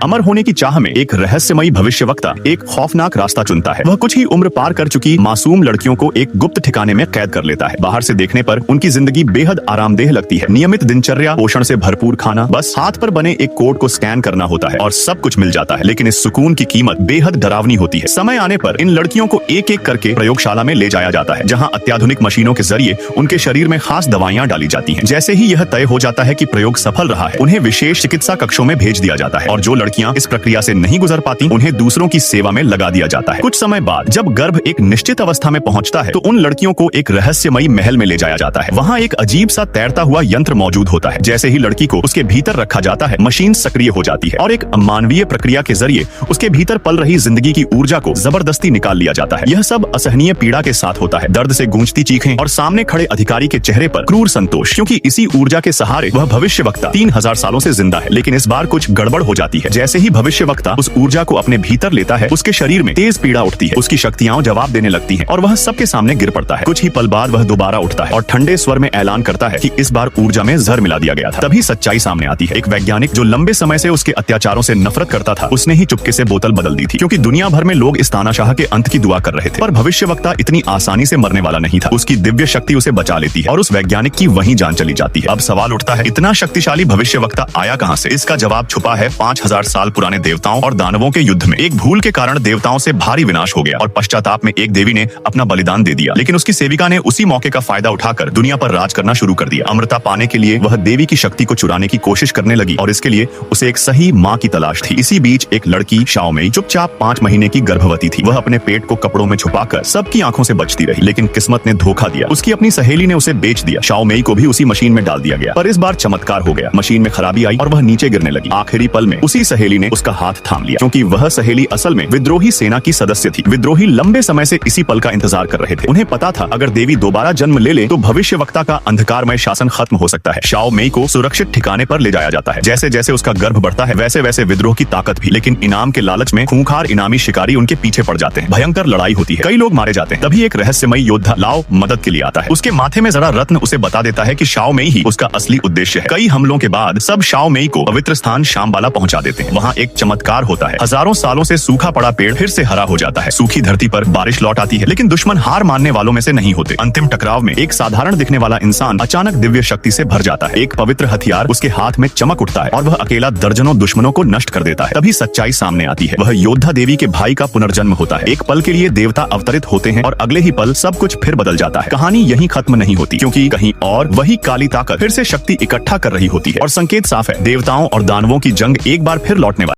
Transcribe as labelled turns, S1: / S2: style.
S1: अमर होने की चाह में एक रहस्यमयी भविष्यवक्ता एक खौफनाक रास्ता चुनता है। वह कुछ ही उम्र पार कर चुकी मासूम लड़कियों को एक गुप्त ठिकाने में कैद कर लेता है। बाहर से देखने पर उनकी जिंदगी बेहद आरामदेह लगती है। नियमित दिनचर्या, पोषण से भरपूर खाना, बस हाथ पर बने एक कोड को स्कैन करना होता है और सब कुछ मिल जाता है। लेकिन इस सुकून की कीमत बेहद डरावनी होती है। समय आने पर इन लड़कियों को एक एक करके प्रयोगशाला में ले जाया जाता है, जहाँ अत्याधुनिक मशीनों के जरिए उनके शरीर में खास दवाइयाँ डाली जाती हैं। जैसे ही यह तय हो जाता है कि प्रयोग सफल रहा है, उन्हें विशेष चिकित्सा कक्षों में भेज दिया जाता है और जो लड़कियां इस प्रक्रिया से नहीं गुजर पाती, उन्हें दूसरों की सेवा में लगा दिया जाता है। कुछ समय बाद जब गर्भ एक निश्चित अवस्था में पहुंचता है, तो उन लड़कियों को एक रहस्यमयी महल में ले जाया जाता है। वहां एक अजीब सा तैरता हुआ यंत्र मौजूद होता है। जैसे ही लड़की को उसके भीतर रखा जाता है, मशीन सक्रिय हो जाती है और एक अमानवीय प्रक्रिया के जरिए उसके भीतर पल रही जिंदगी की ऊर्जा को जबरदस्ती निकाल लिया जाता है। यह सब असहनीय पीड़ा के साथ होता है, दर्द से गूंजती चीखें और सामने खड़े अधिकारी के चेहरे पर क्रूर संतोष, क्योंकि इसी ऊर्जा के सहारे वह भविष्यवक्ता 3000 सालों से जिंदा है। लेकिन इस बार कुछ गड़बड़ हो जाती है। जैसे ही भविष्यवक्ता उस ऊर्जा को अपने भीतर लेता है, उसके शरीर में तेज पीड़ा उठती है, उसकी शक्तियां जवाब देने लगती हैं और वह सबके सामने गिर पड़ता है। कुछ ही पल बाद वह दोबारा उठता है और ठंडे स्वर में ऐलान करता है कि इस बार ऊर्जा में जहर मिला दिया गया था। तभी सच्चाई सामने आती है। एक वैज्ञानिक जो लंबे समय से उसके अत्याचारों से नफरत करता था, उसने ही चुपके से बोतल बदल दी थी, क्योंकि दुनिया भर में लोग इस तानाशाह के अंत की दुआ कर रहे थे। पर भविष्यवक्ता इतनी आसानी से मरने वाला नहीं था। उसकी दिव्य शक्ति उसे बचा लेती है और उस वैज्ञानिक की वहीं जान चली जाती है। अब सवाल उठता है, इतना शक्तिशाली भविष्यवक्ता आया कहां से? इसका जवाब छुपा है 5000 साल पुराने देवताओं और दानवों के युद्ध में। एक भूल के कारण देवताओं से भारी विनाश हो गया और पश्चाताप में एक देवी ने अपना बलिदान दे दिया। लेकिन उसकी सेविका ने उसी मौके का फायदा उठाकर दुनिया पर राज करना शुरू कर दिया। अमृता पाने के लिए वह देवी की शक्ति को चुराने की कोशिश करने लगी और इसके लिए उसे एक सही माँ की तलाश थी। इसी बीच एक लड़की शाओमेई चुपचाप 5 महीने की गर्भवती थी। वह अपने पेट को कपड़ों में छुपाकर सबकी आंखों से बचती रही, लेकिन किस्मत ने धोखा दिया। उसकी अपनी सहेली ने उसे बेच दिया। शाओमेई को भी उसी मशीन में डाल दिया गया, पर इस बार चमत्कार हो गया। मशीन में खराबी आई और वह नीचे गिरने लगी। आखिरी पल में उसी सहेली ने उसका हाथ थाम लिया, क्योंकि वह सहेली असल में विद्रोही सेना की सदस्य थी। विद्रोही लंबे समय से इसी पल का इंतजार कर रहे थे। उन्हें पता था, अगर देवी दोबारा जन्म ले ले तो भविष्यवक्ता का अंधकारमय शासन खत्म हो सकता है। शाओमेई को सुरक्षित ठिकाने पर ले जाया जाता है। जैसे जैसे उसका गर्भ बढ़ता है, वैसे वैसे विद्रोह की ताकत भी। लेकिन इनाम के लालच में खूंखार इनामी शिकारी उनके पीछे पड़ जाते हैं। भयंकर लड़ाई होती है, कई लोग मारे जाते हैं। तभी एक रहस्यमयी योद्धा लाओ मदद के लिए आता है। उसके माथे में जरा रत्न उसे बता देता है कि शाओमेई ही उसका असली उद्देश्य है। कई हमलों के बाद सब शाओमेई को पवित्र स्थान शामबाला पहुंचा देते हैं। वहाँ एक चमत्कार होता है। हजारों सालों से सूखा पड़ा पेड़ फिर से हरा हो जाता है। सूखी धरती पर बारिश लौट आती है। लेकिन दुश्मन हार मानने वालों में से नहीं होते। अंतिम टकराव में एक साधारण दिखने वाला इंसान अचानक दिव्य शक्ति से भर जाता है। एक पवित्र हथियार उसके हाथ में चमक उठता है और वह अकेला दर्जनों दुश्मनों को नष्ट कर देता है। तभी सच्चाई सामने आती है। वह योद्धा देवी के भाई का पुनर्जन्म होता है। एक पल के लिए देवता अवतरित होते हैं और अगले ही पल सब कुछ फिर बदल जाता है। कहानी यहीं खत्म नहीं होती, क्योंकि कहीं और वही काली ताकत फिर से शक्ति इकट्ठा कर रही होती है और संकेत साफ है, देवताओं और दानवों की जंग एक बार फिर लौटने वाली।